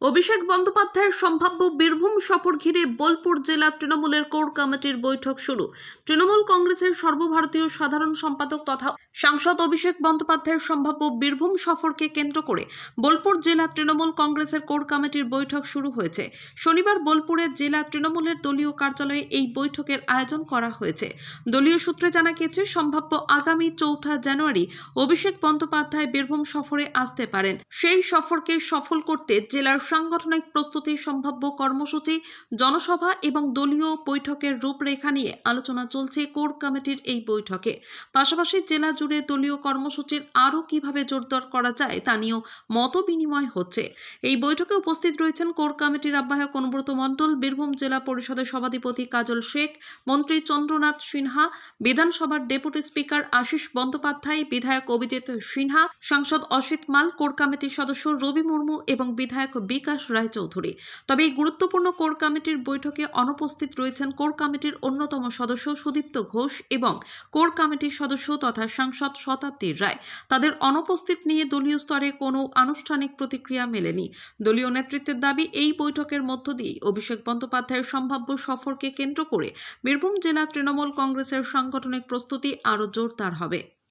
অভিষেক বন্দ্যোপাধ্যায়ের সম্ভাব্য বীরভূম সফর ঘিরে বোলপুর জেলা তৃণমূলের কোর কমিটির বৈঠক শুরু। তৃণমূল কংগ্রেসের সর্বভারতীয় সাধারণ সম্পাদক তথা সাংসদ অভিষেক বন্দ্যোপাধ্যায়ের সম্ভাব্য বীরভূম সফরকে কেন্দ্র করে বোলপুর জেলা তৃণমূল কংগ্রেসের কোর কমিটির বৈঠক শুরু হয়েছে। শনিবার বোলপুরে জেলা তৃণমূলের দলীয় কার্যালয়ে এই বৈঠকের আয়োজন করা হয়েছে। দলীয় সূত্রে জানা গিয়েছে, সম্ভাব্য আগামী 4 জানুয়ারি অভিষেক বন্দ্যোপাধ্যায় বীরভূম সফরে আসতে পারেন। সেই সফরকে সফল করতে জেলার সাংগঠনিক প্রস্তুতি, সম্ভাব্য কর্মসূচি, জনসভা এবং দলীয় বৈঠকের রূপরেখা নিয়ে আলোচনা চলছে কোর কমিটির এই বৈঠকে। পাশাপাশি জেলা জুড়ে দলীয় কর্মসূচির আরও কিভাবে জোরদার করা যায় তা নিয়েও মত বিনিময় হচ্ছে। এই বৈঠকে উপস্থিত রয়েছেন কোর কমিটির আহ্বায়ক অনুব্রত মণ্ডল, বীরভূম জেলা পরিষদের সভাধিপতি কাজল শেখ, মন্ত্রী চন্দ্রনাথ সিনহা, বিধানসভার ডেপুটি স্পিকার আশিস বন্দ্যোপাধ্যায়, বিধায়ক অভিজিৎ সিনহা, সাংসদ অসিত মাল, কোর কমিটির সদস্য রবি মুর্মু এবং বিধায়ক বিকাশ রায়চৌধুরী। তবে এই গুরুত্বপূর্ণ কোর কমিটির বৈঠকে অনুপস্থিত রয়েছেন কোর কমিটির অন্যতম সদস্য সুদীপ্ত ঘোষ এবং কোর কমিটির সদস্য তথা সাংসদ শতাব্দী রায়। তাদের অনুপস্থিত নিয়ে দলীয় স্তরে কোনো আনুষ্ঠানিক প্রতিক্রিয়া মেলেনি। দলীয় নেতৃত্বের দাবি, এই বৈঠকের মধ্য দিয়ে অভিষেক বন্দ্যোপাধ্যায়ের সম্ভাব্য সফরকে কেন্দ্র করে বীরভূম জেলা তৃণমূল কংগ্রেসের সাংগঠনিক প্রস্তুতি আরও জোরদার হবে।